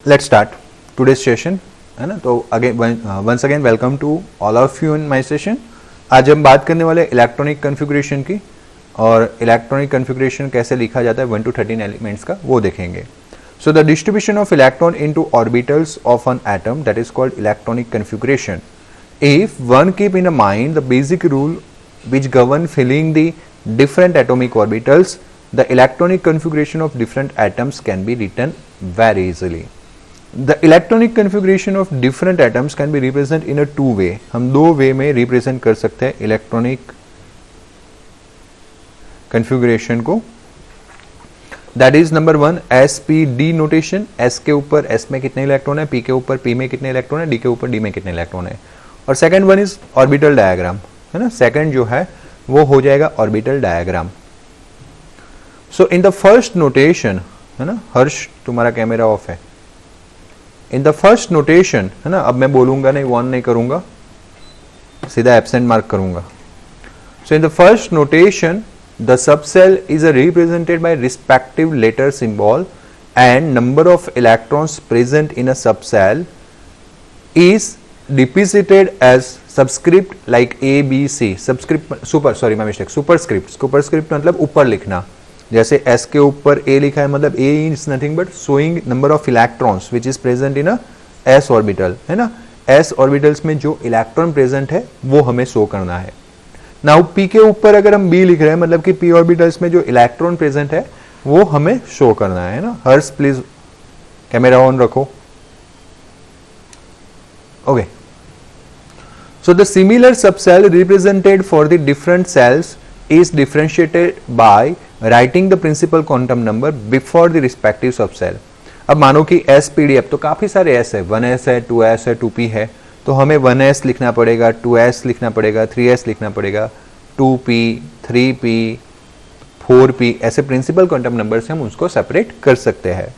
Let's start today's session, है ना। तो once again welcome to all of you in my session. आज हम बात करने वाले इलेक्ट्रॉनिक कॉन्फ़िगरेशन की, और इलेक्ट्रॉनिक कॉन्फ़िगरेशन कैसे लिखा जाता है 1 to 13 एलिमेंट्स का, वो देखेंगे। So the distribution of electron into orbitals of an atom, that is called electronic configuration. If one keep in mind the basic rule which govern filling the different atomic orbitals, the electronic configuration of different atoms can be written very easily. The electronic configuration of different atoms can be represented in a two way. हम दो वे में represent कर सकते हैं electronic configuration को. That is number 1 SPD notation. S के ऊपर S में कितने इलेक्ट्रॉन है, P के ऊपर P में कितने इलेक्ट्रॉन है, D के ऊपर D में कितने इलेक्ट्रॉन है. और second one is orbital diagram, है ना. सेकंड जो है वो हो जाएगा orbital diagram. So in the first notation, है ना, हर्ष तुम्हारा कैमरा ऑफ है. इन द फर्स्ट नोटेशन, है ना, अब मैं बोलूंगा नहीं, वन नहीं करूंगा, सीधा एब्सेंट मार्क करूंगा. So in the first notation the subshell is represented by respective letter symbol and number of electrons present in a subshell is represented as subscript like A, B, C. Subscript superscript मतलब ऊपर लिखना. जैसे S के ऊपर A लिखा है, मतलब A is nothing but showing number of electrons which is present in a S orbital, है ना. S orbitals में जो इलेक्ट्रॉन प्रेजेंट है वो हमें शो करना है. नाउ P के ऊपर अगर हम B लिख रहे हैं, मतलब कि P orbitals में जो इलेक्ट्रॉन प्रेजेंट है वो हमें शो करना है ना. हर्ष प्लीज कैमरा ऑन रखो. Okay. So the similar subcell represented for the different cells is differentiated by writing the principal quantum number before the respective subcell. अब मानो कि SPD, अब तो काफी सारे S है, 1s है, 2s है, 2p है, तो हमें 1s लिखना पड़ेगा, 2s लिखना पड़ेगा, 3s लिखना पड़ेगा, 2p, 3p, 4p, ऐसे प्रिंसिपल क्वांटम नंबर से हम उसको सेपरेट कर सकते हैं.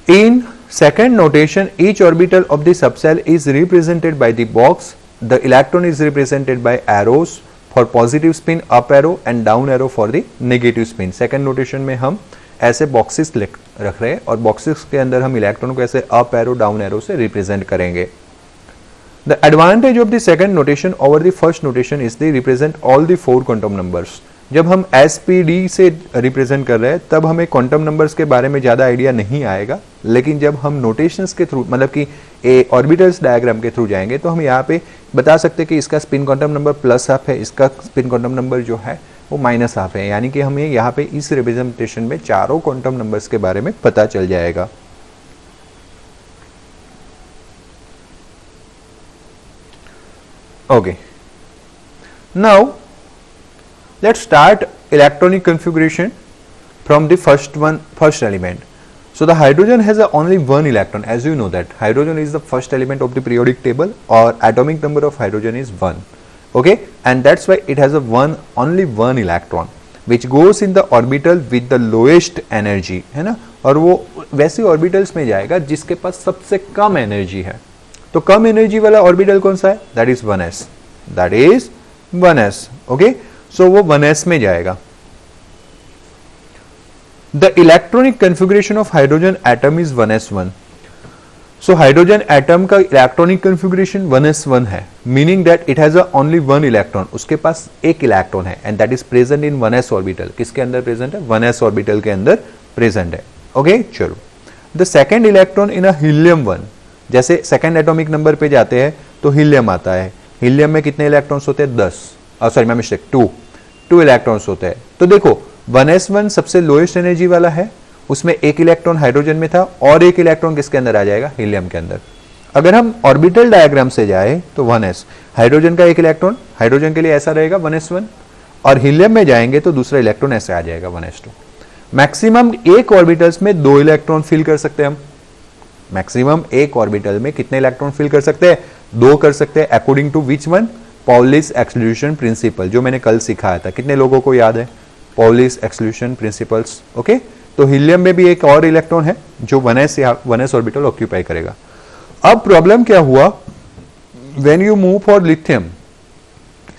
In second notation, each orbital of the subcell is represented by the box. The electron is represented by arrows for positive spin, up arrow and down arrow for the negative spin. Second notation में हम ऐसे boxes रख रहे हैं, और boxes के अंदर हम इलेक्ट्रॉन को ऐसे up arrow, down arrow से represent करेंगे. The advantage of the second notation over the first notation is they represent all the 4 quantum numbers. जब हम SPD से रिप्रेजेंट कर रहे हैं तब हमें क्वांटम नंबर्स के बारे में ज़्यादा आइडिया नहीं आएगा, लेकिन जब हम नोटेशंस के थ्रू, मतलब कि ऑर्बिटल्स डायग्राम के थ्रू जाएंगे तो हम यहाँ पे बता सकते हैं कि इसका spin quantum number plus half है, इसका स्पिन क्वांटम नंबर जो है वो माइनस हाफ है. यानी कि हमें यहाँ पे इस रिप्रेजेंटेशन में चारों क्वांटम नंबर्स के बारे में पता चल जाएगा. Okay. Now let's start electronic configuration from the first element. So the hydrogen has only one electron, as you know that hydrogen is the first element of the periodic table, or atomic number of hydrogen is 1. Okay, and that's why it has only one electron which goes in the orbital with the lowest energy, है ना. और वो वैसे orbitals में जाएगा जिसके पास सबसे कम energy है. तो कम एनर्जी वाला ऑर्बिटल कौन सा है? that is 1s. that is 1s. okay, सो वो 1s में जाएगा. The electronic configuration of hydrogen atom is 1s1. So hydrogen atom का इलेक्ट्रॉनिक कन्फिगुरेशन 1s1 है, meaning that it has only one electron. उसके पास एक इलेक्ट्रॉन है and that is present in 1s orbital. किसके अंदर प्रेजेंट है? 1s ऑर्बिटल के अंदर प्रेजेंट है. ओके, चलो. The second electron in a helium 1. जैसे सेकेंड एटॉमिक नंबर पे जाते हैं तो हीलियम आता है. हीलियम में कितने इलेक्ट्रॉन्स होते हैं? 10. सॉरी मैं मिस्टेक, 2 इलेक्ट्रॉन्स होते हैं. तो देखो 1s1 सबसे लोएस्ट एनर्जी वाला है, उसमें एक इलेक्ट्रॉन हाइड्रोजन में था और एक इलेक्ट्रॉन किसके अंदर आ जाएगा? हीलियम के अंदर. अगर हम ऑर्बिटल डायग्राम से जाए तो 1s, हाइड्रोजन का एक इलेक्ट्रॉन हाइड्रोजन के लिए ऐसा रहेगा 1s1, और हीलियम में जाएंगे तो दूसरा इलेक्ट्रॉन ऐसे आ जाएगा 1s2. मैक्सिमम एक ऑर्बिटल्स में 2 इलेक्ट्रॉन फिल कर सकते हैं हम. मैक्सिमम एक ऑर्बिटल में कितने इलेक्ट्रॉन फिल कर सकते हैं? 2 कर सकते हैं. According to which one? Pauli's exclusion principle, जो मैंने कल सिखाया था. कितने लोगों को याद है पॉलिस एक्सक्लूजन प्रिंसिपल्स? ओके, तो हीलियम में भी एक और इलेक्ट्रॉन है जो 1s ऑर्बिटल ऑक्यूपाई करेगा. अब प्रॉब्लम क्या हुआ? When you move for lithium,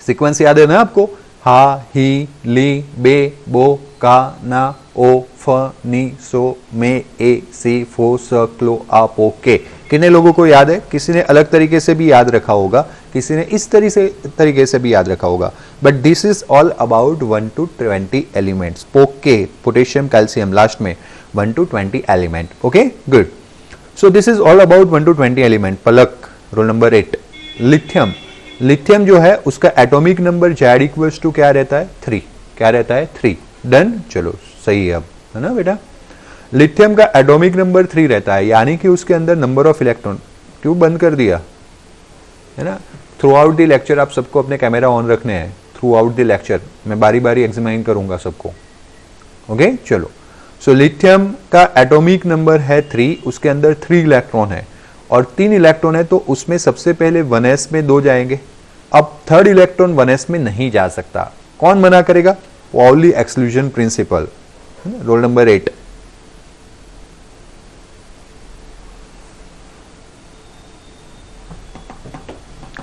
sequence याद है ना आपको? हा, ही, ली, बे, बो, का ना ओ फ नी सो मे ए सी फो स क्लो आ पो के। कितने लोगों को याद है? किसी ने अलग तरीके से भी याद रखा होगा, किसी ने इस तरीके से भी याद रखा होगा, but this is all about 1 to 20 elements. पोके पोटेशियम कैल्शियम लास्ट में 1 to 20 element. Okay good. So this is all about 1 to 20 element. Palak roll number 8। Lithium, lithium जो है उसका atomic number Z equals to क्या रहता है? 3। क्या रहता है? 3। डन, चलो सही है अब, है ना बेटा। लिथियम का एटॉमिक नंबर 3 रहता है, यानी कि उसके अंदर नंबर ऑफ इलेक्ट्रॉन, क्यों बंद कर दिया है ना? थ्रू आउट द लेक्चर आप सबको अपने कैमरा ऑन रखने हैं, थ्रू आउट द लेक्चर मैं बारी बारी एग्जामिन करूंगा सबको। ओके चलो। सो लिथियम का एटॉमिक नंबर है 3, उसके अंदर 3 इलेक्ट्रॉन है और 3 इलेक्ट्रॉन है, तो उसमें सबसे पहले 1s में 2 जाएंगे। अब थर्ड इलेक्ट्रॉन 1s में नहीं जा सकता, कौन मना करेगा? Pauli exclusion principle, roll number 8।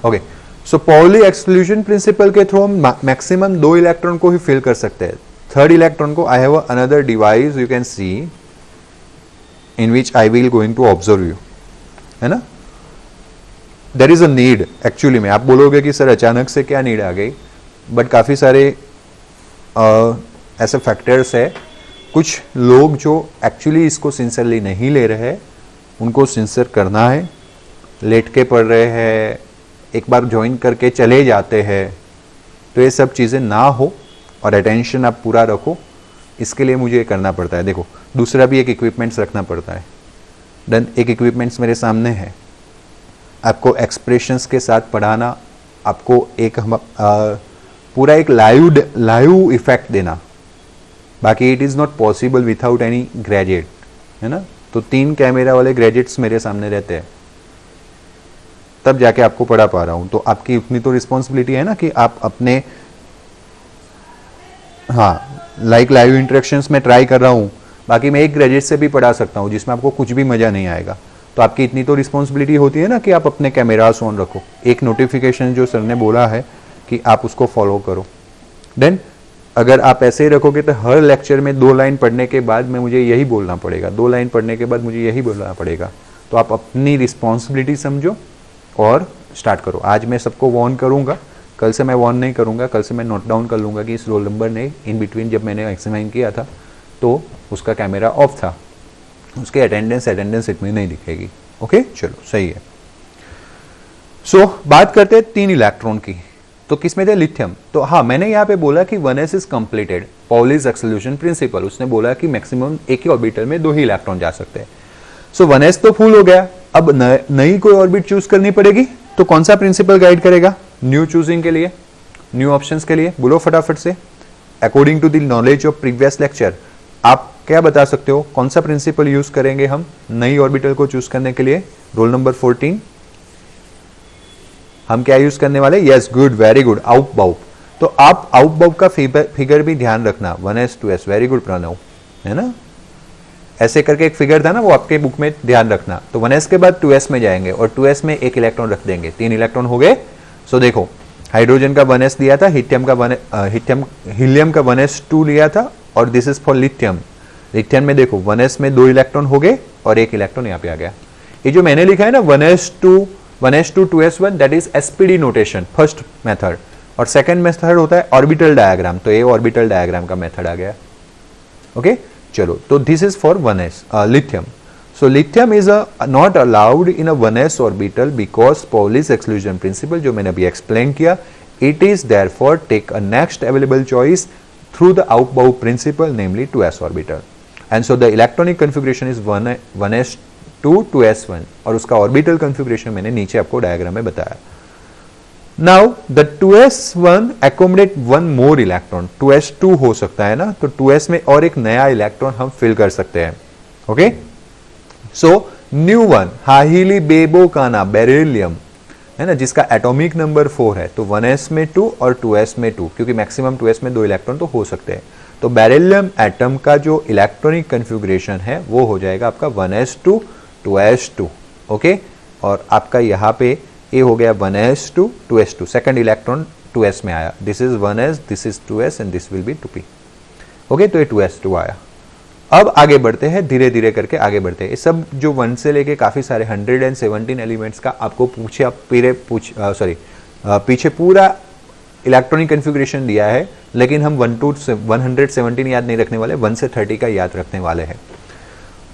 Okay, so Pauli exclusion principle के थ्रू हम मैक्सिमम 2 इलेक्ट्रॉन को ही फिल कर सकते हैं। थर्ड इलेक्ट्रॉन को I have another device you can see in which I will going to observe you, है ना। There is a need actually में। आप बोलोगे कि सर अचानक से क्या नीड आ गई, बट काफी सारे ऐसे फैक्टर्स है। कुछ लोग जो एक्चुअली इसको सिंसियरली नहीं ले रहे हैं, उनको सिंसियर करना है। लेट के पढ़ रहे हैं, एक बार ज्वाइन करके चले जाते हैं, तो ये सब चीज़ें ना हो और अटेंशन आप पूरा रखो, इसके लिए मुझे ये करना पड़ता है। देखो दूसरा भी एक इक्विपमेंट्स रखना पड़ता है। देन एक इक्विपमेंट्स मेरे सामने है, आपको एक्सप्रेशंस के साथ पढ़ाना, आपको एक पूरा एक लाइव इफेक्ट देना। बाकी it is not possible without any graduate, है ना। तो 3 कैमरा वाले ग्रेजुएट्स मेरे सामने रहते हैं, तब जाके आपको पढ़ा पा रहा हूं। तो आपकी उतनी तो रिस्पॉन्सिबिलिटी है ना कि आप अपने, हाँ लाइव इंटरेक्शंस में ट्राई कर रहा हूं, बाकी मैं एक ग्रेजुएट से भी पढ़ा सकता हूं जिसमें आपको कुछ भी मजा नहीं आएगा। तो आपकी इतनी तो रिस्पॉन्सिबिलिटी होती है ना कि आप अपने कैमरास ऑन रखो। एक नोटिफिकेशन जो सर ने बोला है कि आप उसको फॉलो करो। देन अगर आप ऐसे ही रखोगे तो हर लेक्चर में 2 लाइन पढ़ने के बाद में मुझे यही बोलना पड़ेगा, 2 लाइन पढ़ने के बाद मुझे यही बोलना पड़ेगा। तो आप अपनी रिस्पॉन्सिबिलिटी समझो और स्टार्ट करो। आज मैं सबको वार्न करूंगा, कल से मैं वार्न नहीं करूंगा। कल से मैं नोट डाउन कर लूंगा कि इस रोल नंबर ने इन बिटवीन जब मैंने एग्जामिन किया था तो उसका कैमरा ऑफ था, उसके अटेंडेंस इसमें नहीं दिखेगी। ओके चलो सही है। सो बात करते हैं 3 इलेक्ट्रॉन की। तो किसमें थे? लिथियम। तो हाँ मैंने यहाँ पे बोला कि 1s is completed, Pauli's exclusion principle. उसने बोला कि मैक्सिमम एक ही ऑर्बिटल में 2 ही इलेक्ट्रॉन जा सकते हैं। सो 1s तो फुल हो गया, अब नई कोई ऑर्बिट चूज करनी पड़ेगी। तो कौन सा प्रिंसिपल गाइड करेगा न्यू चूजिंग के लिए, न्यू ऑप्शंस के लिए? बोलो फटाफट से। According to the knowledge of previous lecture आप क्या बता सकते हो, कौन सा प्रिंसिपल यूज करेंगे हम नई ऑर्बिटल को चूज करने के लिए? रोल नंबर 14 हम क्या यूज करने वाले? Yes good, very good, out बाउप। तो आप आउट बाउप का फिगर भी ध्यान रखना, 1s 2s, very good Pranav, है ना। ऐसे करके एक फिगर था ना, वो आपके बुक में ध्यान रखना। तो 1s के बाद 2s में जाएंगे और 2s में 1 इलेक्ट्रॉन रख देंगे, 3 इलेक्ट्रॉन हो गए। सो देखो हाइड्रोजन का 1s दिया था, हीलियम का 1s2 लिया था, और this is for lithium. Lithium में देखो 1s में 2 इलेक्ट्रॉन हो गए और 1 इलेक्ट्रॉन यहाँ पे आ गया। ये जो मैंने लिखा है ना 1s2 2s1, that is SPD notation, first method. और सेकंड मेथड होता है ऑर्बिटल डायग्राम, तो ये ऑर्बिटल डायग्राम का मेथड आ गया। ओके चलो, तो this is for 1s lithium. So lithium is not allowed in a 1s orbital because Pauli's exclusion principle जो मैंने अभी explain किया, it is therefore take a next available choice through the Aufbau principle, namely 2s orbital. And so the electronic configuration is 1s2 2s1 और उसका orbital configuration मैंने नीचे आपको diagram में बताया। Now the 2s1 accommodate one more electron, 2s2 हो सकता है ना, तो 2s में और एक नया इलेक्ट्रॉन हम फिल कर सकते हैं। ओके सो न्यू वन हाहीली बेबोकाना बेरिलियम है ना, जिसका एटॉमिक नंबर 4 है। तो 1s में 2 और 2s में 2, क्योंकि मैक्सिमम 2s में 2 इलेक्ट्रॉन तो हो सकते हैं। तो बेरिलियम एटम का जो इलेक्ट्रॉनिक कन्फिगरेशन है वो हो जाएगा आपका 1s2 2s2। ओके, और आपका यहाँ पे ये हो गया 1s2 2s2, second electron 2s में आया। This is 1s, this is 2s and this will be 2p। Okay, तो ये 2s2 आया। अब आगे बढ़ते हैं, धीरे धीरे करके आगे बढ़ते हैं। ये सब जो 1 से लेके काफी सारे 117 एलिमेंट्स का आपको पीछे पूरा इलेक्ट्रॉनिक कॉन्फ़िगरेशन दिया है, लेकिन हम 1 to 117 याद नहीं रखने वाले, 1 से 30 का याद रखने वाले हैं।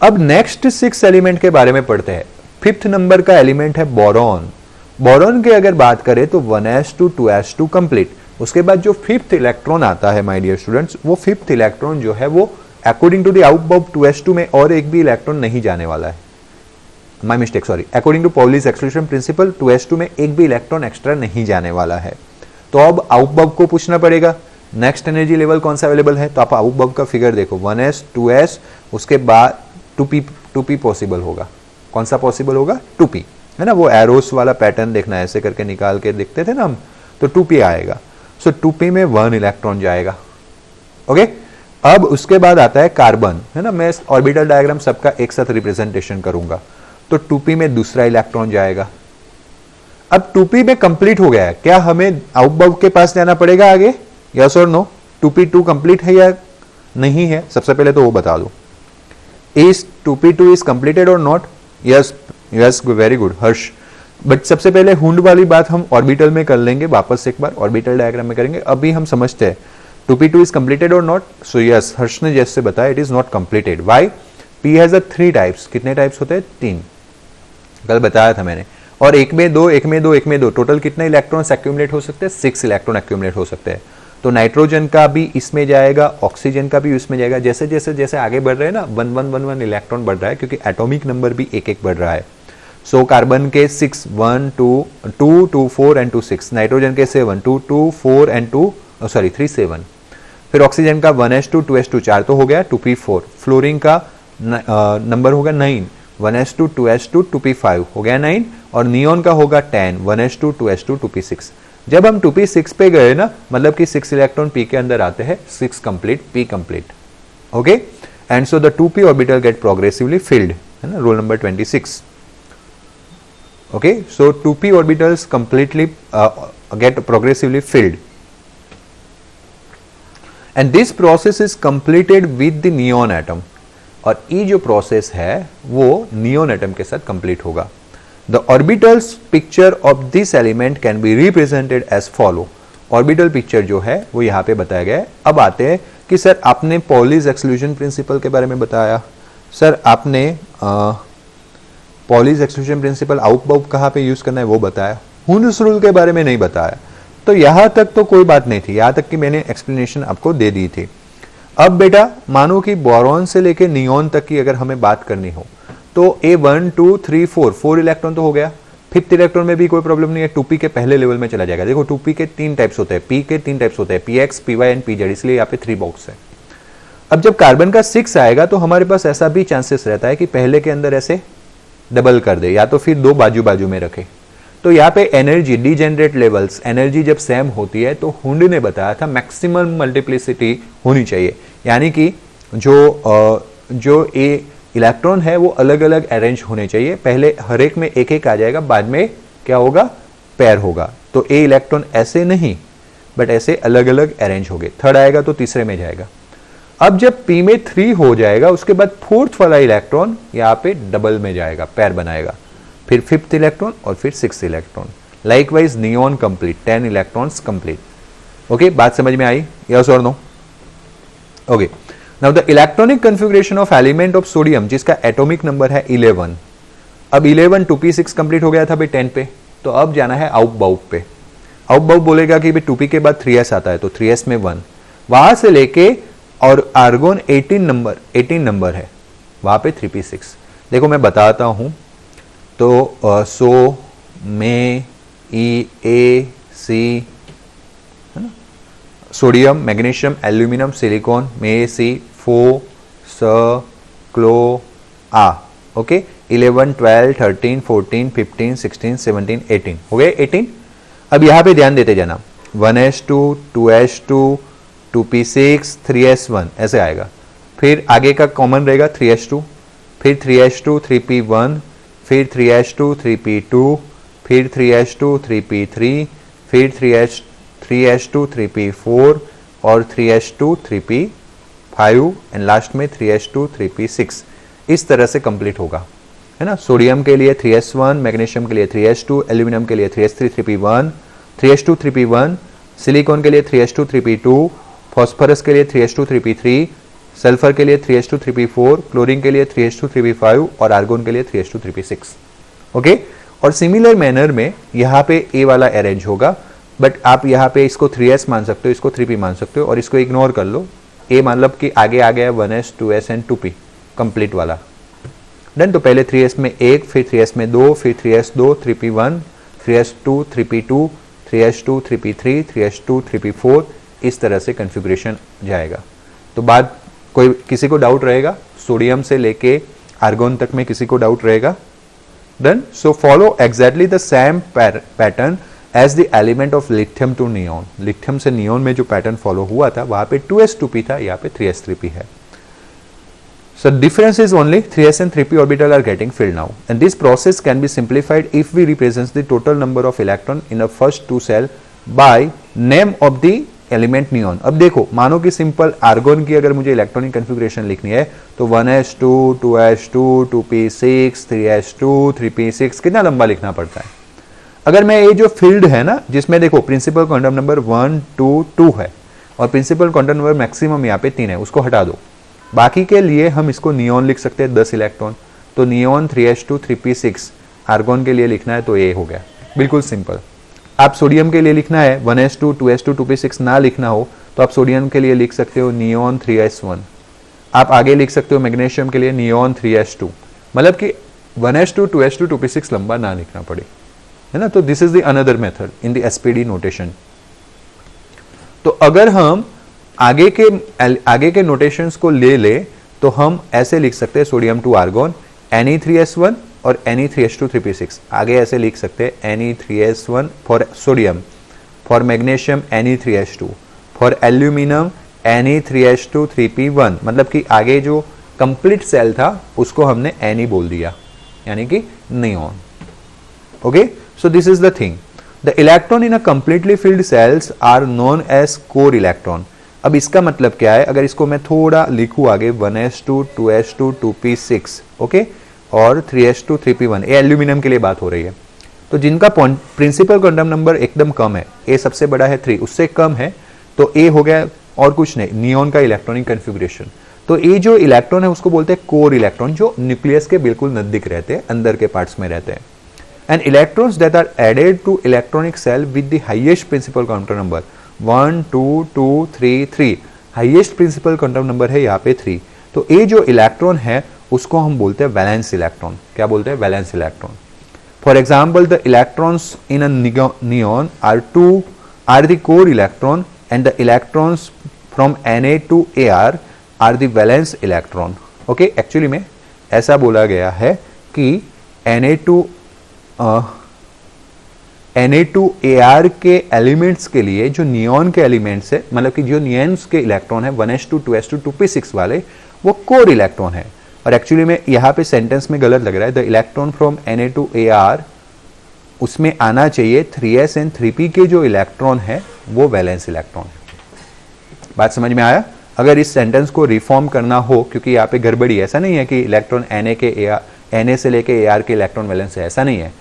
अब नेक्स्ट 6 एलिमेंट के बारे में पढ़ते हैं। 5th नंबर का एलिमेंट है बोरॉन। बोरॉन की अगर बात करें तो 1s2 2s2 कंप्लीट। उसके बाद जो 5th इलेक्ट्रॉन आता है माय डियर स्टूडेंट्स, वो 5th इलेक्ट्रॉन जो है वो according to the outbound 2s2 में और एक भी इलेक्ट्रॉन नहीं जाने वाला है। My mistake, sorry, according to Pauli's exclusion principle 2s2 में एक भी इलेक्ट्रॉन एक्स्ट्रा नहीं जाने वाला है। तो अब आउटबाउंड को पूछना पड़ेगा नेक्स्ट एनर्जी लेवल कौन सा अवेलेबल है। तो आप आउटबाउंड का फिगर देखो, 1s 2s, उसके बाद 2p पॉसिबल होगा। कौन सा पॉसिबल होगा? 2p, है ना। वो एरोस वाला पैटर्न देखना, ऐसे करके निकाल के देखते थे ना हम, तो 2p आएगा। सो 2p में 1 इलेक्ट्रॉन जाएगा। ओके, अब उसके बाद आता है कार्बन, है ना। मैं ऑर्बिटल डायग्राम सबका एक साथ रिप्रेजेंटेशन करूंगा। तो 2p में दूसरा इलेक्ट्रॉन जाएगा। अब 2p में कंप्लीट हो गया है, क्या हमें आउटबाउंड के पास जाना पड़ेगा आगे? यस और नो? 2p2 कंप्लीट है या नहीं है? सबसे पहले तो वो बता दो, इज 2p2 इज कंप्लीटेड और not? Yes, yes, very good Harsh. But सबसे पहले हुंड वाली बात हम ऑर्बिटल में कर लेंगे, वापस एक बार ऑर्बिटल डायग्राम में करेंगे। अभी हम समझते हैं 2p2 इज कंप्लीटेड और नॉट। सो यस, हर्ष ने जैसे बताया, it is not completed. Why? p has a 3 types. कितने टाइप्स होते हैं? 3, कल बताया था मैंने। और एक में 2, एक में 2, एक में 2, टोटल कितने इलेक्ट्रॉन्स एक्यूमुलेट हो सकते हैं? 6 इलेक्ट्रॉन एक्यूमुलेट हो सकते हैं। तो नाइट्रोजन का भी इसमें जाएगा, ऑक्सीजन का भी इसमें जाएगा। जैसे जैसे जैसे आगे बढ़ रहे हैं ना, 1 1 1 1 इलेक्ट्रॉन बढ़ रहा है, क्योंकि एटॉमिक नंबर भी एक एक बढ़ रहा है। सो कार्बन के 6, 1 2 2 2 4 एंड 2 6, नाइट्रोजन के 7 2 2 4 एंड 2 सॉरी 3 7, फिर ऑक्सीजन का 1s2 2s2 4 तो हो गया, 2p4। फ्लोरीन का नंबर होगा 9, 1s2 2s2 2p5 हो गया 9, और नियोन का होगा 10, 1s2 2s2 2p6। जब हम 2p6 पे गए ना, मतलब कि 6 इलेक्ट्रॉन p के अंदर आते हैं, 6 complete, p complete. Okay, and so the 2p orbital get progressively filled, है ना, roll number 26। Okay, so 2p orbitals completely get progressively filled, and this process is completed with the neon atom. और ये जो process है वो neon atom के साथ complete होगा। The orbital's picture of this element can be represented as follow. Orbital picture जो है वो यहाँ पे बताया गया है। अब आते हैं कि सर आपने पॉलीज एक्सक्लूजन प्रिंसिपल के बारे में बताया, सर आपने पॉलीज एक्सक्लूजन प्रिंसिपल आउटबाउंड कहाँ पे यूज करना है वो बताया, हुंड्स रूल के बारे में नहीं बताया। तो यहाँ तक तो कोई बात नहीं थी, यहाँ तक कि मैंने एक्सप्लेनेशन आपको दे दी थी। अब बेटा मानो कि बोरॉन से लेके नियोन तक की अगर हमें बात करनी हो, तो A1 2 3 4 इलेक्ट्रॉन तो हो गया। 5th इलेक्ट्रॉन में भी कोई प्रॉब्लम नहीं है, 2p के पहले लेवल में चला जाएगा। देखो 2p के 3 टाइप्स होते हैं, p के 3 टाइप्स होते हैं, px py एंड pz, इसलिए यहाँ पे 3 बॉक्स है। अब जब कार्बन का 6 आएगा तो हमारे पास ऐसा भी चांसेस रहता है कि पहले के अंदर ऐसे डबल कर दे, या तो फिर 2 बाजू बाजू में रखे। तो यहाँ पे एनर्जी डीजेनरेट लेवल्स, एनर्जी जब सेम होती है तो हुंड ने बताया था मैक्सिमम मल्टीप्लिसिटी होनी चाहिए, यानी कि जो ए इलेक्ट्रॉन है वो अलग अलग अरेंज होने चाहिए। पहले हर एक में एक एक आ जाएगा, बाद में क्या होगा? पेयर होगा। तो ए इलेक्ट्रॉन ऐसे नहीं, बट ऐसे अलग अलग अरेंज होंगे। थर्ड आएगा तो तीसरे में जाएगा। अब जब p में 3 हो जाएगा, उसके बाद 4th वाला इलेक्ट्रॉन यहाँ पे डबल में जाएगा, पेयर बनाएगा, फिर 5th इलेक्ट्रॉन और फिर 6th electron. Likewise neon complete, 10 electrons complete. Okay, बात समझ में आई? यस और no? Okay, now the electronic configuration of element of sodium, जिसका एटॉमिक नंबर है 11। अब 11 2p6 कंप्लीट हो गया था भाई 10 पे, तो अब जाना है आउटबाउंड पे। आउटबाउंड बोलेगा कि भाई 2p के बाद 3s आता है, तो 3s में 1, वहां से लेके और आर्गोन 18 नंबर है, वहां पे 3p6। देखो मैं बताता हूं, तो सो में ई ए सी, सोडियम, मैग्नीशियम, एल्यूमिनियम, सिलिकॉन, में सी, फो, स, क्लो, आ। ओके, 11 12 13 14 15 16 17 18 हो गए 18। अब यहां पे ध्यान देते जाना, 1s2 2s2 2p6 3s1 ऐसे आएगा। फिर आगे का कॉमन रहेगा 3s2, फिर 3s2 3p1, फिर 3s2 3p2, फिर 3s2 3p3, फिर 3s2 3p4 और 3s2 3p5। 5 एंड लास्ट में 3s2 3p6 इस तरह से कंप्लीट होगा, है ना। सोडियम के लिए 3s1, मैग्नीशियम के लिए 3s2, एल्यूमिनियम के लिए 3s3 3p1, 3s2 3p1, silicon के लिए 3s2 3p2, फॉस्फोरस के लिए 3s2 3p3, सल्फर के लिए 3s2 3p4, क्लोरीन के लिए 3s2 3p5 और आर्गोन के लिए 3s2 3p6। ओके, और सिमिलर मैनर में यहाँ पे ए वाला अरेंज होगा, बट आप यहाँ पे इसको 3s मान सकते हो, इसको 3p मान सकते हो और इसको इग्नोर कर लो। ए मतलब कि आगे आ गया 1s 2s and 2p complete वाला। डन। तो पहले 3s में 1, फिर 3s में 2, फिर 3s2 3p1, 3s2 3p2, 3s2 3p3, 3s2 3p4 इस तरह से कॉन्फ़िगरेशन जाएगा। तो बात कोई किसी को डाउट रहेगा? सोडियम से लेके आर्गोन तक में किसी को डाउट रहेगा? Done. So follow exactly the same pattern as the element of lithium to neon. Lithium से नियॉन में जो पैटर्न फॉलो हुआ था वहां पे 2s 2p था, यहाँ पे 3s 3p है। So difference is only 3s and 3p orbital are getting filled now, and this process can be simplified if we represent the total number of electron in a first two cell by name of the element neon। अब देखो, मानो कि simple argon की अगर मुझे electronic configuration लिखनी है तो 1s2 2s2 2p6 3s2 3p6 कितना लंबा लिखना पड़ता है। अगर मैं ये जो फील्ड है ना, जिसमें देखो प्रिंसिपल क्वांटम नंबर 1 2 2 है और प्रिंसिपल क्वांटम नंबर मैक्सिमम यहाँ पे 3 है, उसको हटा दो। बाकी के लिए हम इसको नियॉन लिख सकते हैं 10 इलेक्ट्रॉन, तो नियॉन 3s2 3p6 आर्गोन के लिए लिखना है तो ये हो गया, बिल्कुल सिंपल। आप सोडियम के लिए लिखना है 1s2 2s2 2p6 ना लिखना हो तो आप सोडियम के लिए लिख सकते हो नियॉन 3s1। आप आगे लिख सकते हो मैग्नीशियम के लिए नियॉन 3s2, मतलब कि 1s2 2s2 2p6 लंबा ना लिखना पड़े, है ना। तो this is the another method in the SPD notation. तो अगर हम आगे के नोटेशंस को ले तो हम ऐसे लिख सकते हैं सोडियम टू आर्गोन Ne3s1 और Ne3s2 3p6। आगे ऐसे लिख सकते हैं Ne3s1 for sodium, for magnesium Ne3s2, for aluminium Ne3s2 3p1, मतलब कि आगे जो कंप्लीट सेल था उसको हमने Ne बोल दिया, यानी कि neon. Okay, so this is the thing. The electron in a completely filled shells are known as core electron. अब इसका मतलब क्या है, अगर इसको मैं थोड़ा लिखूं आगे 1s2 2s2 2p6 ओके और 3s2 3p1, ये एल्यूमिनियम के लिए बात हो रही है। तो जिनका प्रिंसिपल क्वांटम नंबर एकदम कम है, ए सबसे बड़ा है 3, उससे कम है तो ए हो गया और कुछ नहीं, नियॉन का इलेक्ट्रॉनिक कॉन्फ़िगरेशन। तो ये जो इलेक्ट्रॉन है उसको बोलते हैं कोर इलेक्ट्रॉन, जो न्यूक्लियस के बिल्कुल नजदीक रहते हैं, अंदर के पार्ट्स में रहते हैं। And electrons that are added to electronic shell with the highest principal quantum number 1 2 2 3 3, highest principal quantum number है यहाँ पे 3। तो ये जो इलेक्ट्रॉन है उसको हम बोलते हैं वैलेंस इलेक्ट्रॉन। क्या बोलते हैं? Valence electron. For example the electrons in a neon are the core electron and the electrons from Na to Ar are the valence electron. Okay, actually में ऐसा बोला गया है कि Na to Ar के एलिमेंट्स के लिए जो नियॉन के एलिमेंट्स है, मतलब कि जो नियॉन्स के इलेक्ट्रॉन है 1s2 2s2 2p6 वाले, वो कोर इलेक्ट्रॉन है। और एक्चुअली में यहाँ पे सेंटेंस में गलत लग रहा है, the electron from Na to Ar, उसमें आना चाहिए 3s एंड 3p के जो इलेक्ट्रॉन है वो वैलेंस इलेक्ट्रॉन है। बात समझ में आया? अगर इस सेंटेंस को रिफॉर्म करना हो, क्योंकि यहाँ पे गड़बड़ी, ऐसा नहीं है कि इलेक्ट्रॉन Na से लेके Ar के इलेक्ट्रॉन वैलेंस है, ऐसा नहीं है।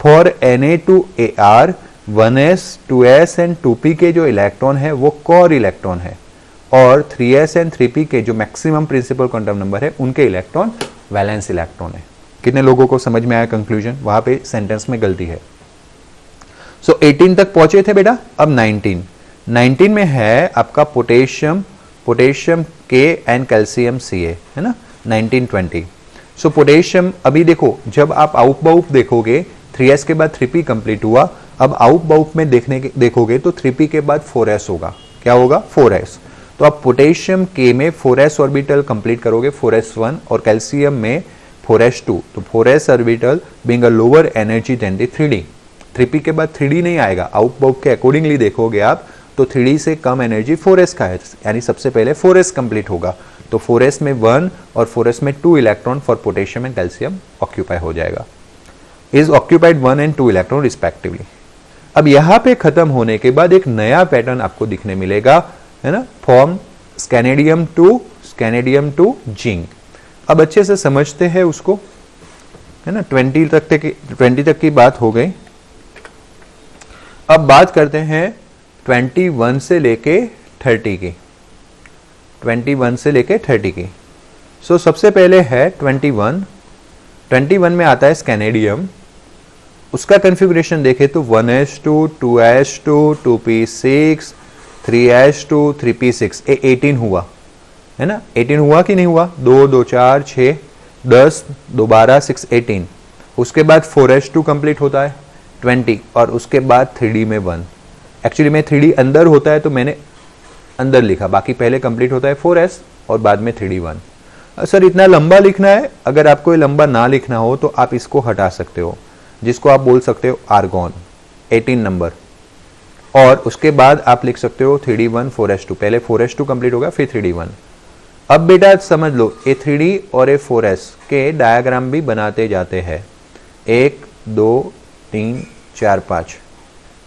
For Na to Ar 1s 2s and 2p के जो इलेक्ट्रॉन है वो कोर इलेक्ट्रॉन है, और 3s एंड 3p के जो मैक्सिमम प्रिंसिपल क्वांटम नंबर है उनके इलेक्ट्रॉन वैलेंस इलेक्ट्रॉन है। कितने लोगों को समझ में आया कंक्लूजन? वहां पे सेंटेंस में गलती है। सो 18 तक पहुंचे थे बेटा, अब 19 में है आपका पोटेशियम के एंड कैल्शियम Ca, है ना, 19 20। सो पोटेशियम, अभी देखो जब आप आउट बाउट देखोगे 3s के बाद 3p कंप्लीट हुआ, अब आउट बाउट में देखोगे तो 3p के बाद 4s होगा। क्या होगा? 4s। तो आप पोटेशियम के में 4s ऑर्बिटल कंप्लीट करोगे, 4s1, और कैल्शियम में 4s2, तो 4s orbital being a lower energy than the 3d। 3p के बाद 3d नहीं आएगा, आउट बाउट के अकॉर्डिंगली देखोगे आप तो 3d से कम एनर्जी 4s का है, यानी सबसे पहले 4s कंप्लीट होगा। तो 4s में 1 और 4s में 2 electron for potassium and calcium occupy हो जाएगा। Is occupied 1 and 2 electron respectively. अब यहां पे खत्म होने के बाद एक नया पैटर्न आपको दिखने मिलेगा, है ना, फॉर्म स्कैनेडियम टू जिंक। अब अच्छे से समझते हैं उसको, है ना। 20 तक की बात हो गई। अब बात करते हैं 21 से लेके 30 की, 21 से लेके 30 की। सो सबसे पहले है 21 में आता है स्कैनेडियम। उसका कॉन्फ़िगरेशन देखें तो 1s2 2s2 2p6 3s2 3p6, 18 हुआ, है ना। 18 हुआ कि नहीं हुआ? 2 2 4 6 10 2 12 6 18। उसके बाद 4s2 कंप्लीट होता है 20, और उसके बाद 3d में 1। एक्चुअली में 3d अंदर होता है तो मैंने अंदर लिखा, बाकी पहले कंप्लीट होता है 4s और बाद में 3d 1। सर इतना लंबा लिखना है, अगर आपको ये लंबा ना लिखना हो तो आप इसको हटा सकते हो, जिसको आप बोल सकते हो आर्गॉन, 18 नंबर। और उसके बाद आप लिख सकते हो 3d1 4s2, पहले 4s2 कंप्लीट होगा फिर 3d1। अब बेटा समझ लो, ए 3d और ए 4s के डायग्राम भी बनाते जाते हैं, 1 2 3 4 5,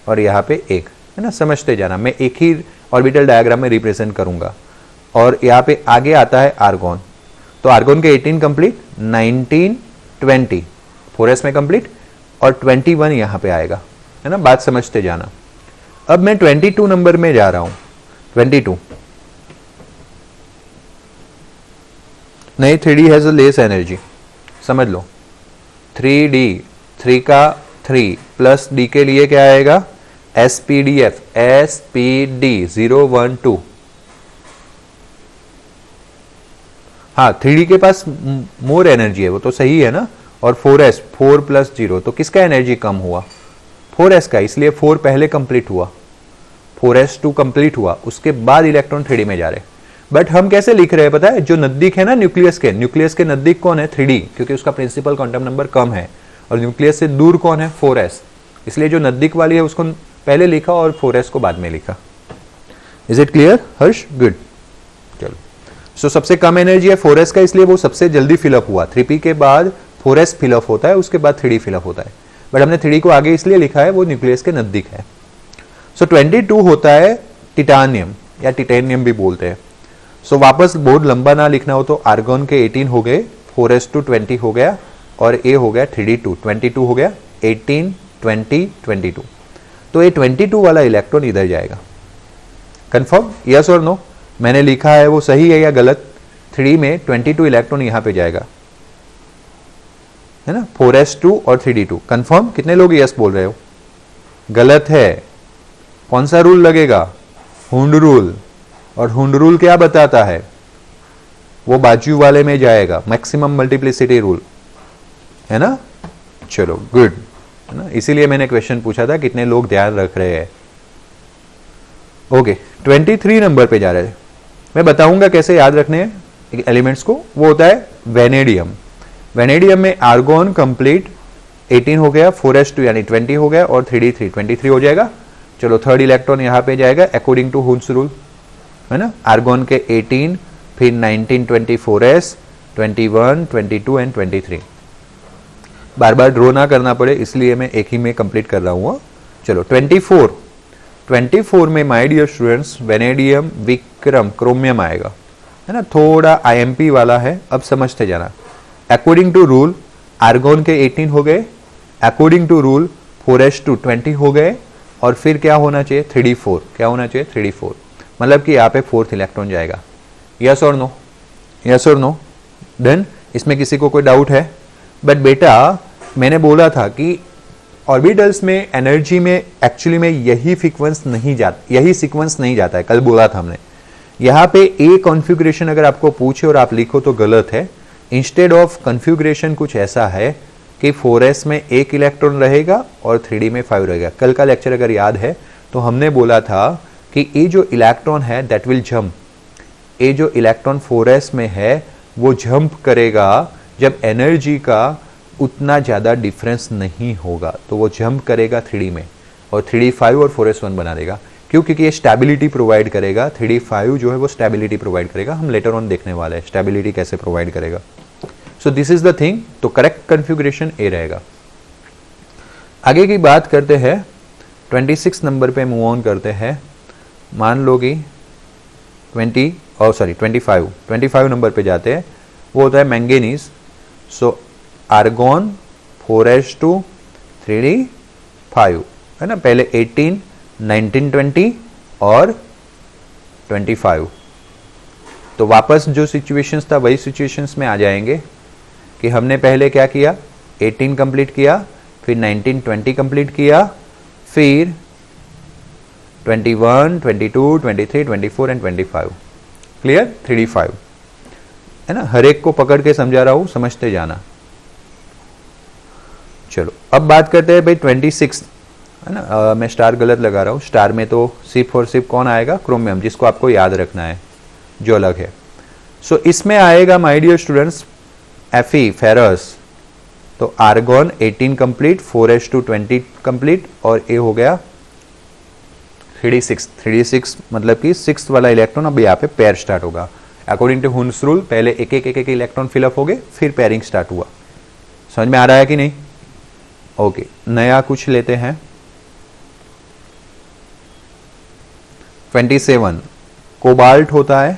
और यहाँ पे 1, है ना। समझते जाना, मैं एक ही ऑर्बिटल डायग्राम में रिप्रेजेंट करूंगा। और यहाँ पे आगे आता है आर्गॉन, तो आर्गॉन के 18 कंप्लीट, 19 20 4s में कंप्लीट, और 21 यहाँ पे आएगा, है ना। बात समझते जाना। अब मैं 22 नंबर में जा रहा हूं। 22 नहीं, 3d has a less energy, समझ लो। 3d 3 का 3 प्लस d के लिए क्या आएगा? SPDF, SPD 0 1 2। हाँ, 3d के पास मोर एनर्जी है, वो तो सही है ना। और 4s 4 प्लस 0, तो किसका एनर्जी कम हुआ? 4s का, इसलिए 4 पहले कंप्लीट हुआ, 4s2 कंप्लीट हुआ, उसके बाद इलेक्ट्रॉन 3d में जा रहे। बट हम कैसे लिख रहे हैं पता है? जो नजदीक है ना न्यूक्लियस के नजदीक कौन है? 3d, क्योंकि उसका प्रिंसिपल क्वांटम नंबर कम है। और न्यूक्लियस से दूर कौन है? 4s, इसलिए जो नजदीक वाली है उसको पहले लिखा और 4s को बाद में लिखा। Is it clear Harsh? Good. चलो, सो सबसे कम एनर्जी है 4s का, इसलिए वो सबसे जल्दी फिलअप हुआ। 3p के बाद 4s फिलअप होता है, उसके बाद 3d फिलअप होता है। बट हमने 3d को आगे इसलिए लिखा है, वो न्यूक्लियस के नजदीक है। सो 22 होता है टिटानियम, या टिटेनियम भी बोलते हैं। सो वापस बहुत लंबा ना लिखना हो तो आर्गॉन के 18 हो गए, 4s2 20 हो गया, और ए हो गया 3d2 22 हो गया, 18 20 22। तो ये 22 वाला इलेक्ट्रॉन इधर जाएगा। कंफर्म? यस और नो? मैंने लिखा है वो सही है या गलत? 3d में 22 इलेक्ट्रॉन यहां पे जाएगा, है ना। 4s2 और 3d2 कंफर्म? कितने लोग यस बोल रहे हो? गलत है। कौन सा रूल लगेगा? हुंड रूल। और हुंड रूल क्या बताता है? वो बाजू वाले में जाएगा, मैक्सिमम मल्टीप्लिसिटी रूल, है ना। चलो गुड, है ना। इसीलिए मैंने क्वेश्चन पूछा था कितने लोग ध्यान रख रहे हैं। ओके, 23 नंबर पे जा रहे थे। मैं बताऊंगा कैसे याद रखने हैं एलिमेंट्स को। वो होता है वेनेडियम। वेनेडियम में आर्गॉन कंप्लीट 18 हो गया, 4s2 यानी 20 हो गया, और 3d3 23 हो जाएगा। चलो, थर्ड इलेक्ट्रॉन यहां पे जाएगा अकॉर्डिंग टू हुंस रूल, है ना। आर्गॉन के 18, फिर 19 24s 21 22 and 23। Bar bar draw ना करना पड़े, इसलिए मैं एक ही में कंप्लीट कर रहा हूं। चलो 24 में my dear students vanadium Vikram chromium आएगा, है ना। थोड़ा IMP वाला है, अब समझते जाना। अकॉर्डिंग टू रूल आर्गॉन के 18 हो गए, अकॉर्डिंग टू रूल 4s2 20 हो गए, और फिर क्या होना चाहिए? 3d4। क्या होना चाहिए? 3d4, मतलब कि यहाँ पे 4th इलेक्ट्रॉन जाएगा। यस और नो? यस और नो? देन इसमें किसी को कोई डाउट है? बट बेटा मैंने बोला था कि ऑर्बिटल्स में एनर्जी में एक्चुअली में यही सीक्वेंस नहीं जाता है। कल बोला था हमने। यहाँ पे ए कॉन्फ़िगरेशन अगर आपको पूछे और आप लिखो तो गलत है। इंस्टेड ऑफ कॉन्फ़िगरेशन कुछ ऐसा है कि 4s में 1 इलेक्ट्रॉन रहेगा और 3d में 5 रहेगा। कल का लेक्चर अगर याद है तो हमने बोला था कि ये जो इलेक्ट्रॉन है दैट विल जंप। ये जो इलेक्ट्रॉन 4s में है वो जंप करेगा जब एनर्जी का उतना ज़्यादा डिफरेंस नहीं होगा, तो वो जंप करेगा 3d में, और 3d 5 और 4s 1 बना देगा। क्यों? क्योंकि ये स्टेबिलिटी प्रोवाइड करेगा। 3d 5 जो है वो स्टेबिलिटी प्रोवाइड करेगा। हम लेटर ऑन देखने वाले हैं स्टेबिलिटी कैसे प्रोवाइड करेगा। सो दिस इज द थिंग। तो करेक्ट कॉन्फ़िगरेशन ए रहेगा। आगे की बात करते हैं, 26 नंबर पे मूव ऑन करते हैं। मान लो कि 20 और सॉरी 25 नंबर पे जाते हैं, वो होता है मैंगनीज। सो आर्गॉन 4s2 3d5 है ना, पहले 18, 19, 20 और 25। तो वापस जो सिचुएशंस था वही सिचुएशंस में आ जाएंगे कि हमने पहले क्या किया, 18 कंप्लीट किया, फिर 19, 20 कंप्लीट किया, फिर 21, 22, 23, 24 एंड 25। क्लियर? 3d5 है ना, हर एक को पकड़ के समझा रहा हूं, समझते जाना। चलो अब बात करते हैं भाई 26 है ना, मैं स्टार गलत लगा रहा हूं, स्टार में तो सिप और सिप कौन आएगा, क्रोमियम, जिसको आपको याद रखना है, जो अलग है। सो इसमें आएगा my dear students Fe ferrous, तो आर्गॉन 18 कंप्लीट, 4s2 20 कंप्लीट, और ए हो गया 3d6 मतलब कि 6th वाला इलेक्ट्रॉन अब यहाँ पे पेयर स्टार्ट होगा। अकॉर्डिंग टू हुन्स रूल पहले एक एक इलेक्ट्रॉन फिलअप हो गए, फिर पेयरिंग स्टार्ट हुआ। समझ में आ रहा है कि नहीं? ओके, नया कुछ लेते हैं। 27 कोबाल्ट होता है,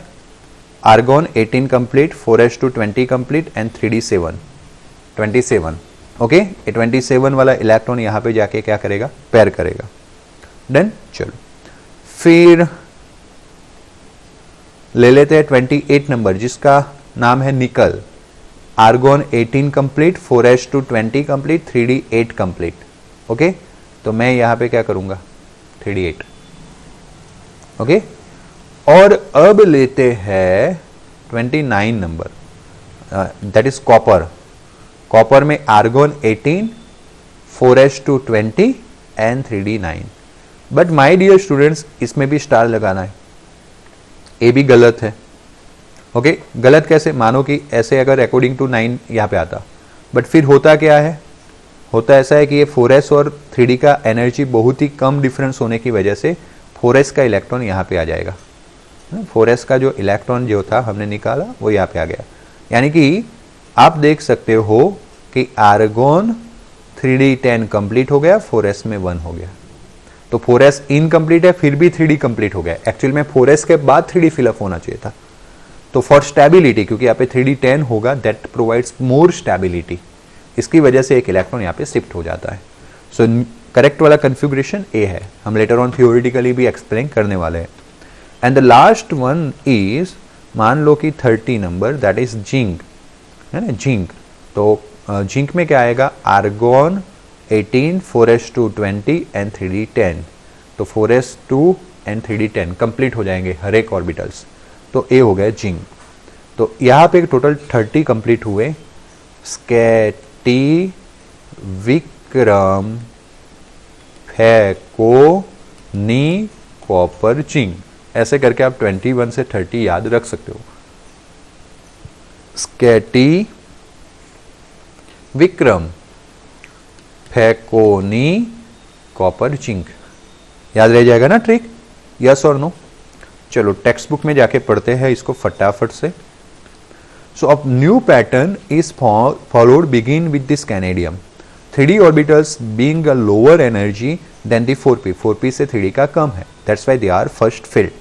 argon 18 complete, 4s2 20 complete and 3d7 27। Okay, ये 27 वाला इलेक्ट्रॉन यहां पे जाके क्या करेगा, पेयर करेगा। डन। चलो फिर ले लेते हैं 28 नंबर, जिसका नाम है निकल, argon 18 complete, 4s2 20 complete, 3d8 complete. Okay, तो मैं यहां पे क्या करूंगा, 3d8। ओके, और अब लेते हैं 29 number, that is copper. Copper में argon 18, 4s2 20 and 3d9। But my dear students, इसमें भी स्टार लगाना है, ए भी गलत है। ओके, गलत कैसे, मानो कि ऐसे अगर अकॉर्डिंग टू 9 यहां पे आता, बट फिर होता क्या है, होता ऐसा है कि ये 4s और 3d का एनर्जी बहुत ही कम डिफरेंस होने की वजह से 4s का इलेक्ट्रॉन यहां पे आ जाएगा। 4s का जो इलेक्ट्रॉन जो था हमने निकाला वो यहाँ पे आ गया। यानी कि आप देख सकते हो कि आर्गॉन 3d10 कंप्लीट हो गया, 4s में 1 हो गया, तो 4s इनकम्प्लीट है, फिर भी 3d कंप्लीट हो गया। एक्चुअल में 4s के बाद 3d फिलअप होना चाहिए था। तो फॉर स्टेबिलिटी, क्योंकि यहाँ पे 3d10 होगा, दैट प्रोवाइड्स मोर स्टेबिलिटी, इसकी वजह से एक इलेक्ट्रॉन यहाँ पे शिफ्ट हो जाता है। सो करेक्ट वाला कन्फिग्रेशन ए है, हम लेटर ऑन थियोरिटिकली भी एक्सप्लेन करने वाले हैं। And the last one is, मान लो कि 30 नंबर, दैट इज जिंक है ना, जिंक। तो जिंक में क्या आएगा, आर्गॉन 18, 4s2 20 एंड 3d10। तो 4s2 एंड 3d10 कंप्लीट हो जाएंगे हर एक ऑर्बिटल्स, तो ए हो गया जिंक। तो यहाँ पे टोटल 30 कंप्लीट हुए, स्कैटी, विक्रम, फैको, नी, कॉपर, जिंक, ऐसे करके आप 21 से 30 याद रख सकते हो। स्कैटी, विक्रम, फैकोनी, कॉपर, जिंक, याद रह जाएगा ना ट्रिक, यस और नो? चलो टेक्स्ट बुक में जाके पढ़ते हैं इसको फटाफट से। सो अब new pattern is followed begin with this scandium, 3d orbitals being a lower energy than the 4p, 4p से 3d का कम है, that's why they are first filled.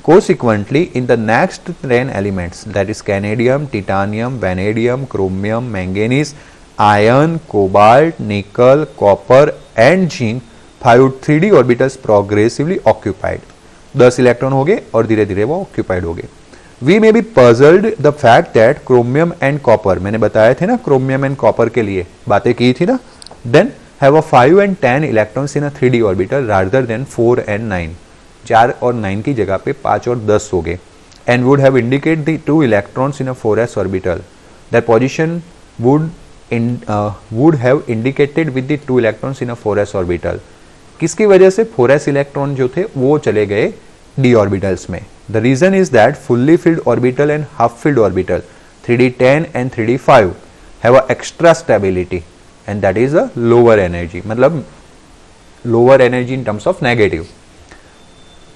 Consequently, in the next 10 elements, that is canadium, titanium, vanadium, chromium, manganese, iron, cobalt, nickel, copper and zinc, 5 3d orbitals progressively occupied. 10 electron हो गए और धीरे धीरे वो ऑक्यूपाइड हो गए। We may be puzzled the fact that chromium and copper, मैंने बताया थे ना chromium and copper के लिए बातें की थी ना, then have a 5 and 10 electrons in a 3d orbital rather than 4 and 9. 4 और 9 की जगह पे 5 और 10 हो गए, and would have indicate the 2 electrons in a 4s orbital, that position would have indicated with the 2 electrons in a 4s orbital. किसकी वजह से 4s इलेक्ट्रॉन जो थे वो चले गए d ऑर्बिटल्स में। The reason is that fully filled orbital and half filled orbital 3d10 and 3d5 have a extra stability and that is a lower energy, मतलब lower energy in terms of negative.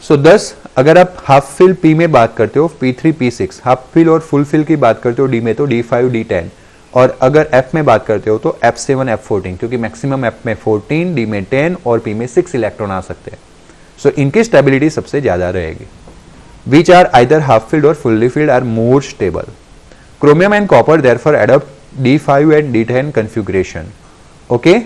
So 10 अगर आप half fill P में बात करते हो, P3 P6, half fill और full fill की बात करते हो डी में तो D5 D10, और अगर F में बात करते हो तो F7 F14, क्योंकि मैक्सिमम F में 14, D में 10 और P में 6 इलेक्ट्रॉन आ सकते हैं। सो इनकी स्टेबिलिटी सबसे ज्यादा रहेगी। which are either half filled or fully filled are more stable. Chromium and copper therefore adopt D5 and D10 configuration. Okay,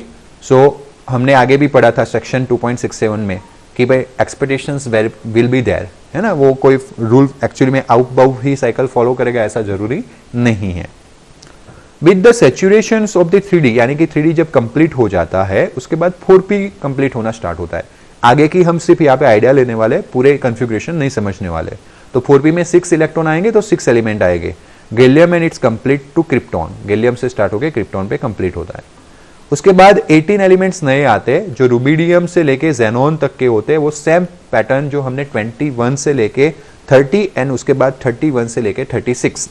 so हमने आगे भी पढ़ा था सेक्शन 2.67 में कि भाई एक्सपेक्टेशंस विल बी देयर, है ना, वो कोई रूल एक्चुअली में आउट बाउ ही साइकिल फॉलो करेगा ऐसा जरूरी नहीं है. With the saturation of the 3D, यानी कि 3D जब कंप्लीट हो जाता है उसके बाद 4P कंप्लीट होना स्टार्ट होता है. आगे की हम सिर्फ यहाँ पे आइडिया लेने वाले, पूरे कंफिग्रेशन नहीं समझने वाले. तो 4P में 6 इलेक्ट्रॉन आएंगे तो 6 एलिमेंट आएंगे. Gallium and it's complete to krypton, gallium से स्टार्ट होकर क्रिप्टॉन पे कंप्लीट होता है. उसके बाद 18 एलिमेंट्स नए आते हैं जो रुबिडियम से लेके जेनॉन तक के होते हैं. वो सेम पैटर्न जो हमने 21 से लेके 30 एंड उसके बाद 31 से लेके 36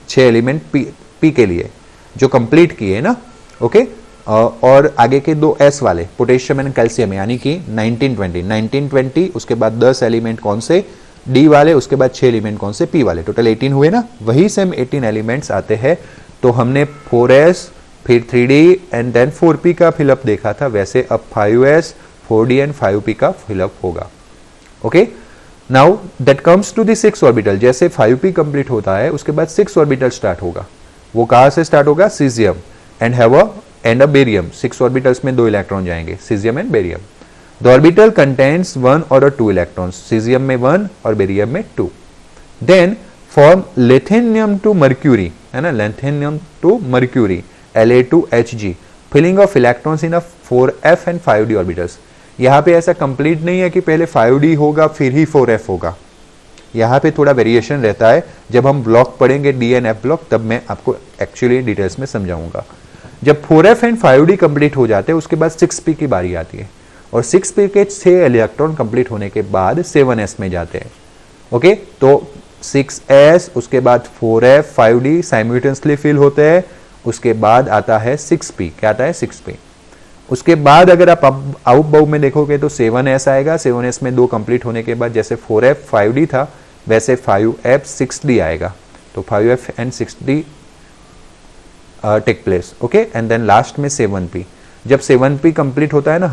6 एलिमेंट पी के लिए जो कंप्लीट किए ना. ओके, और आगे के 2 एस वाले पोटेशियम एंड कैल्शियम यानी कि 1920 उसके बाद 10 एलिमेंट कौन से डी वाले, उसके बाद 6 एलिमेंट कौन से पी वाले, टोटल 18 हुए ना. वही सेम 18 एलिमेंट्स आते हैं. तो हमने 4s फिर 3D एंड देन 4P का फिलअप देखा था, वैसे अब 5s 4D एंड 5P का फिलअप होगा. Okay, now that comes to the 6 orbital. जैसे 5P कंप्लीट होता है उसके बाद 6 ऑर्बिटल स्टार्ट होगा. वो कहां से स्टार्ट होगा? Caesium and have a barium. 6 orbitals में 2 इलेक्ट्रॉन जाएंगे, caesium and barium. The orbital contains 1 और 2 इलेक्ट्रॉन्स, सीजियम में 1 और बेरियम में 2. Then form lithium to mercury, है ना, lithium to mercury La2Hg, filling of electrons in 4f and 5d orbitals. यहां पे ऐसा कंप्लीट नहीं है कि पहले 5d होगा फिर ही 4f होगा. यहां पे थोड़ा वेरिएशन रहता है. जब हम ब्लॉक पढ़ेंगे डी एंड एफ ब्लॉक तब मैं आपको एक्चुअली डिटेल्स में समझाऊंगा. जब 4f एंड 5d कंप्लीट हो जाते हैं उसके बाद 6p की बारी आती है और 6p के 6 इलेक्ट्रॉन कंप्लीट होने के बाद 7s में जाते हैं. ओके, तो 6s उसके बाद 4f 5d साइमल्टेनियसली फिल होते हैं. उसके बाद आता है 6p. क्या आता है? 6p. उसके बाद अगर आप आउट बाउ में देखोगे तो 7s आएगा. 7s में 2 कंप्लीट होने के बाद जैसे 4f 5d था वैसे 5f 6d आएगा. तो 5f and 6d take place. Okay, and then last में 7p. जब 7p कंप्लीट होता है ना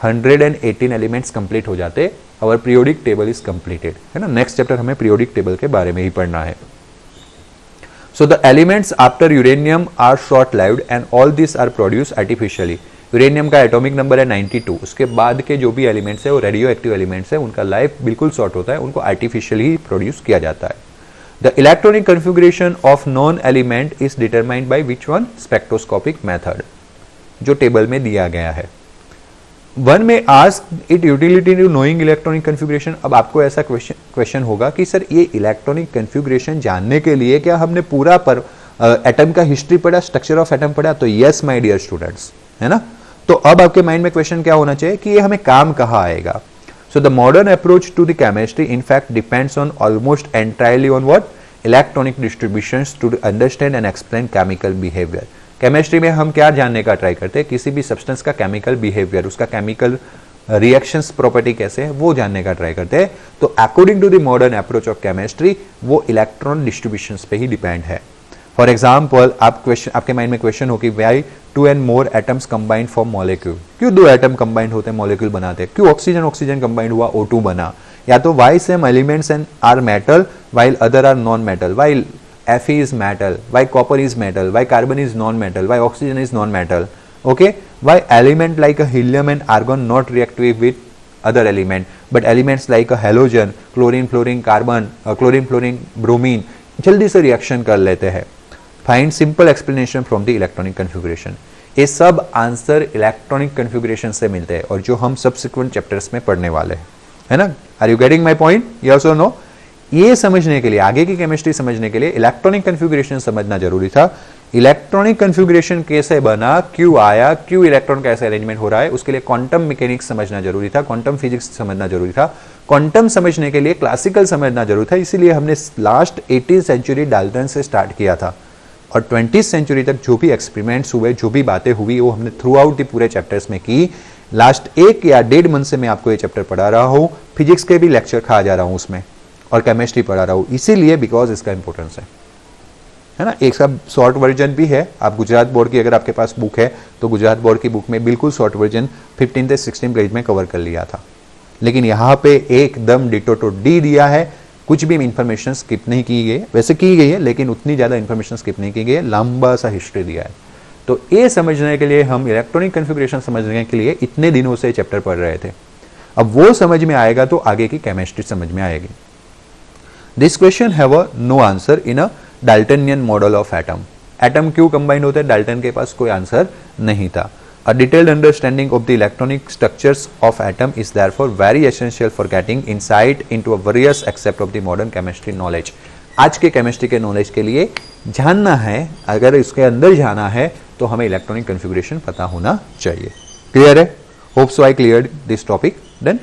118 एलिमेंट्स कंप्लीट हो जाते, और पीरियोडिक टेबल इज कंप्लीटेड, है ना. नेक्स्ट चैप्टर हमें पीरियोडिक टेबल के बारे में ही पढ़ना है. So the elements after uranium are short-lived and all these are produced artificially. Uranium का एटॉमिक नंबर है 92. उसके बाद के जो भी एलिमेंट्स है वो रेडियो एक्टिव एलिमेंट्स है, उनका लाइफ बिल्कुल शॉर्ट होता है, उनको आर्टिफिशियली प्रोड्यूस किया जाता है. The electronic configuration of non element is determined by which one? Spectroscopic method, जो टेबल में दिया गया है. वन में ask it utility to knowing electronic configuration. अब आपको ऐसा क्वेश्चन होगा कि सर ये इलेक्ट्रॉनिक कन्फिगरेशन जानने के लिए क्या हमने पूरा पर एटम का हिस्ट्री पढ़ा, स्ट्रक्चर ऑफ एटम पढ़ा? तो यस माय डियर स्टूडेंट्स, है ना. तो अब आपके माइंड में क्वेश्चन क्या होना चाहिए कि ये हमें काम कहाँ आएगा. So the modern approach to the chemistry in fact depends on almost entirely on what? Electronic distributions to understand and explain chemical behaviour. Chemistry में हम क्या जानने का ट्राई करते हैं? किसी भी सब्सटेंस का केमिकल बिहेवियर, उसका केमिकल रिएक्शंस प्रॉपर्टी कैसे है वो जानने का ट्राई करते हैं. तो according to the modern approach of chemistry वो इलेक्ट्रॉन डिस्ट्रीब्यूशंस पे ही डिपेंड है. फॉर एग्जाम्पल आपके माइंड में क्वेश्चन हो कि why 2 and more atoms combined form molecule. क्यों 2 एटम कंबाइंड होते हैं, मॉलिक्यूल बनाते हैं? क्यों ऑक्सीजन कंबाइंड हुआ, O2 बना? या तो why same elements and are metal while other are non metal, while Fe is metal, why copper is metal, why carbon is non-metal, why oxygen is non-metal. Okay, why element like a helium and argon not reactive with other element, but elements like a halogen, chlorine, fluorine, carbon, chlorine, fluorine, bromine जल्दी से reaction कर लेते हैं. Find simple explanation from the electronic configuration. ये सब answer electronic configuration से मिलते हैं और जो हम सब्सिक्वेंट चैप्टर्स में पढ़ने वाले हैं, है ना. Are you getting my point? Yes और नो? ये समझने के लिए, आगे की केमिस्ट्री समझने के लिए इलेक्ट्रॉनिक कन्फिगरेशन समझना जरूरी था. इलेक्ट्रॉनिक कन्फिगरेशन कैसे बना, क्यों आया, क्यों इलेक्ट्रॉन का ऐसा अरेंजमेंट हो रहा है, उसके लिए क्वांटम मैकेनिक्स समझना जरूरी था, क्वांटम फिजिक्स समझना जरूरी था. क्वांटम समझने के लिए क्लासिकल समझना जरूरी था. इसीलिए हमने लास्ट 18th सेंचुरी डाल्टन से स्टार्ट किया था और 20th सेंचुरी तक जो भी एक्सपेरिमेंट्स हुए, जो भी बातें हुई वो हमने थ्रू आउट द पूरे चैप्टर्स में की. लास्ट 1 या 1.5 मंथ से मैं आपको ये चैप्टर पढ़ा रहा हूँ. फिजिक्स के भी लेक्चर खा जा रहा हूँ उसमें और केमिस्ट्री पढ़ा रहा हूँ, इसीलिए बिकॉज इसका इंपॉर्टेंस है ना. एक सब शॉर्ट वर्जन भी है. आप गुजरात बोर्ड की अगर आपके पास बुक है तो गुजरात बोर्ड की बुक में बिल्कुल शॉर्ट वर्जन 15 से 16 पेज में कवर कर लिया था. लेकिन यहाँ पे एकदम डिटो टू डी दिया है, कुछ भी इंफॉर्मेशन स्किप नहीं की गई, वैसे की गई है लेकिन उतनी ज्यादा इंफॉर्मेशन स्किप नहीं की गई है, लंबा सा हिस्ट्री दिया है। तो ये समझने के लिए, हम इलेक्ट्रॉनिक कॉन्फ़िगरेशन समझने के लिए इतने दिनों से चैप्टर पढ़ रहे थे, अब वो समझ में आएगा तो आगे की केमिस्ट्री समझ में आएगी। This question have a no answer in a Daltonian model of atom. Atom क्यों कंबाइंड होते हैं, डाल्टन के पास कोई आंसर नहीं था। A detailed understanding of the electronic structures of atom is therefore very essential for getting insight into a various aspects of the modern chemistry knowledge। आज के chemistry के नॉलेज के लिए जानना है, अगर इसके अंदर जाना है तो हमें इलेक्ट्रॉनिक कॉन्फ़िगरेशन पता होना चाहिए। क्लियर है? Hope so I cleared this topic. Then